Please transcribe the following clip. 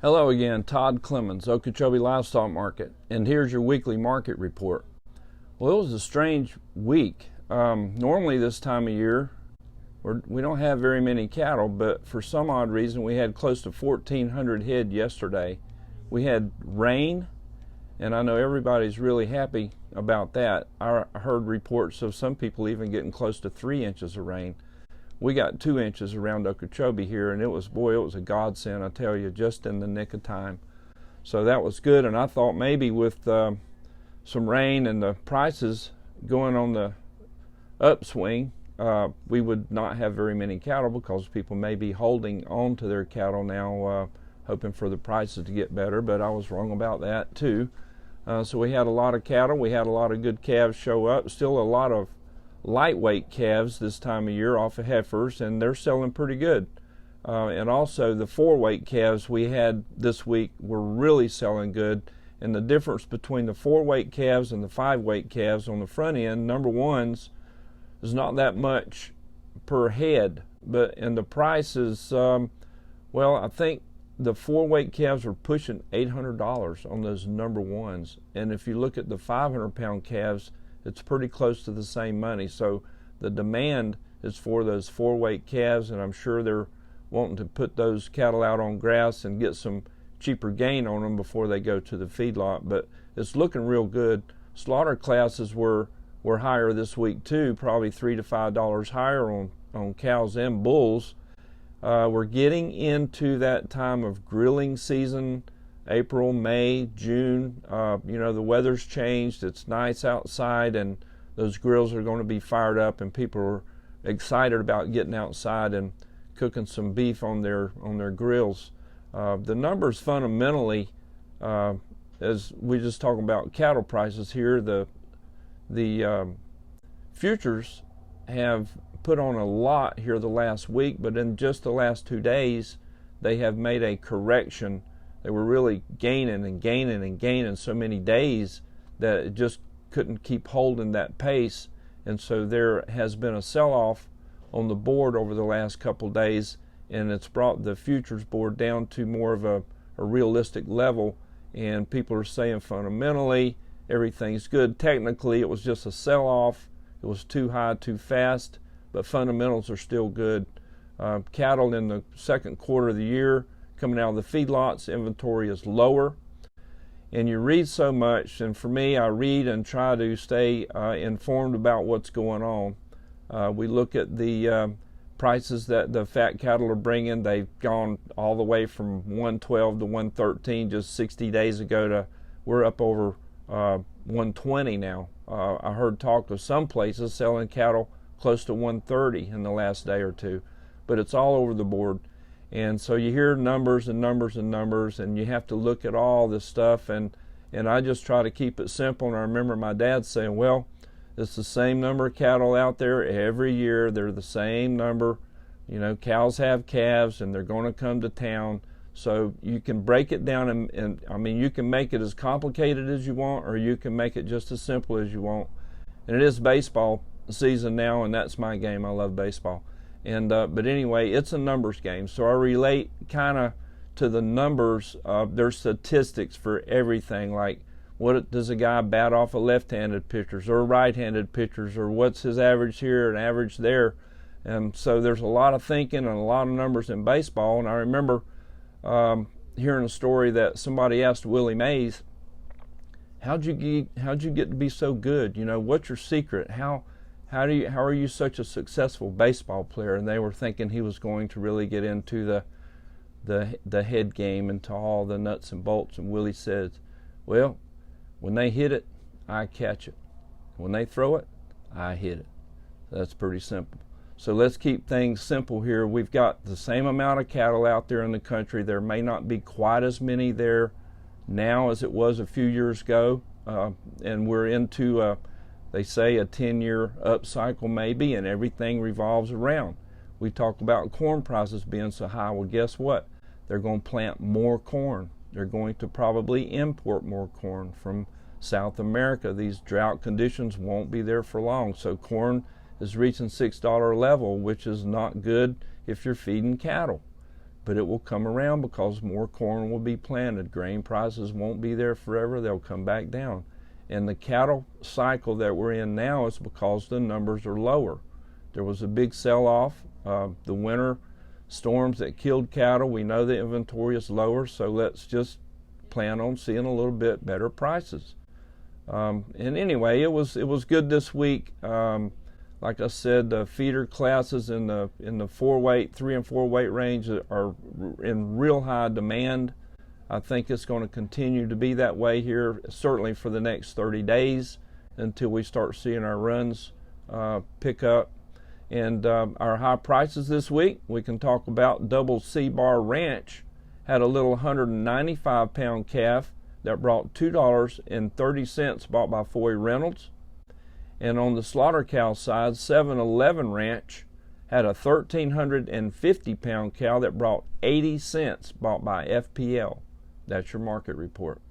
Hello again, Todd Clemens, Okeechobee Livestock Market, and here's your weekly market report. Well, it was a strange week. Normally this time of year, we don't have very many cattle, but for some odd reason we had close to 1,400 head yesterday. We had rain, and I know everybody's really happy about that. I heard reports of some people even getting close to 3 inches of rain. We got 2 inches around Okeechobee here, and it was a godsend, I tell you, just in the nick of time. So that was good, and I thought maybe with some rain and the prices going on the upswing, we would not have very many cattle because people may be holding on to their cattle now, hoping for the prices to get better, but I was wrong about that too. So we had a lot of cattle, we had a lot of good calves show up, still a lot of lightweight calves this time of year off of heifers, and they're selling pretty good. And also the 4-weight calves we had this week were really selling good, and the difference between the 4-weight calves and the 5-weight calves on the front end, number ones, is not that much per head, and the price is, well, I think the 4-weight calves are pushing $800 on those number ones, and if you look at the 500-pound calves, it's pretty close to the same money. So the demand is for those 4-weight calves, and I'm sure they're wanting to put those cattle out on grass and get some cheaper gain on them before they go to the feedlot. But it's looking real good. Slaughter classes were higher this week too, probably $3 to $5 higher on cows and bulls. We're getting into that time of grilling season. April, May, June, the weather's changed, it's nice outside, and those grills are going to be fired up, and people are excited about getting outside and cooking some beef on their grills. The numbers fundamentally, as we just talking about cattle prices here, the futures have put on a lot here the last week, but in just the last 2 days, they have made a correction. They were really gaining and gaining and gaining so many days that it just couldn't keep holding that pace. And so there has been a sell-off on the board over the last couple of days, and it's brought the futures board down to more of a realistic level. And people are saying fundamentally everything's good. Technically, it was just a sell-off. It was too high, too fast, but fundamentals are still good. Cattle in the second quarter of the year, coming out of the feedlots, inventory is lower, and you read so much, and for me, I read and try to stay informed about what's going on. We look at the prices that the fat cattle are bringing. They've gone all the way from 112 to 113 just 60 days ago to we're up over 120 now. I heard talk of some places selling cattle close to 130 in the last day or two, but it's all over the board. And so you hear numbers and numbers and numbers, and you have to look at all this stuff, and I just try to keep it simple. And I remember my dad saying, well, it's the same number of cattle out there every year. They're the same number. Cows have calves, and they're going to come to town. So you can break it down, and I mean, you can make it as complicated as you want, or you can make it just as simple as you want. And it is baseball season now, and that's my game. I love baseball. And but anyway, it's a numbers game, so I relate kind of to the numbers. There's statistics for everything, like what does a guy bat off of left-handed pitchers or right-handed pitchers, or what's his average here and average there. And so there's a lot of thinking and a lot of numbers in baseball. And I remember hearing a story that somebody asked Willie Mays, how'd you get to be so good? What's your secret? How are you such a successful baseball player? And they were thinking he was going to really get into the head game, into all the nuts and bolts. And Willie says, well, when they hit it, I catch it. When they throw it, I hit it. That's pretty simple. So let's keep things simple here. We've got the same amount of cattle out there in the country. There may not be quite as many there now as it was a few years ago. And we're into they say a 10-year up cycle maybe, and everything revolves around. We talk about corn prices being so high. Well, guess what? They're going to plant more corn. They're going to probably import more corn from South America. These drought conditions won't be there for long. So corn is reaching $6 level, which is not good if you're feeding cattle. but it will come around because more corn will be planted. Grain prices won't be there forever. They'll come back down. And the cattle cycle that we're in now is because the numbers are lower. There was a big sell-off. The winter storms that killed cattle, we know the inventory is lower, so let's just plan on seeing a little bit better prices. And anyway, it was good this week. Like I said, the feeder classes in the 4-weight, 3 and 4 weight range are in real high demand. I think it's going to continue to be that way here, certainly for the next 30 days until we start seeing our runs pick up. And our high prices this week, we can talk about Double C Bar Ranch. Had a little 195-pound calf that brought $2.30 bought by Foy Reynolds. And on the slaughter cow side, 7-Eleven Ranch had a 1,350-pound cow that brought 80 cents bought by FPL. That's your market report.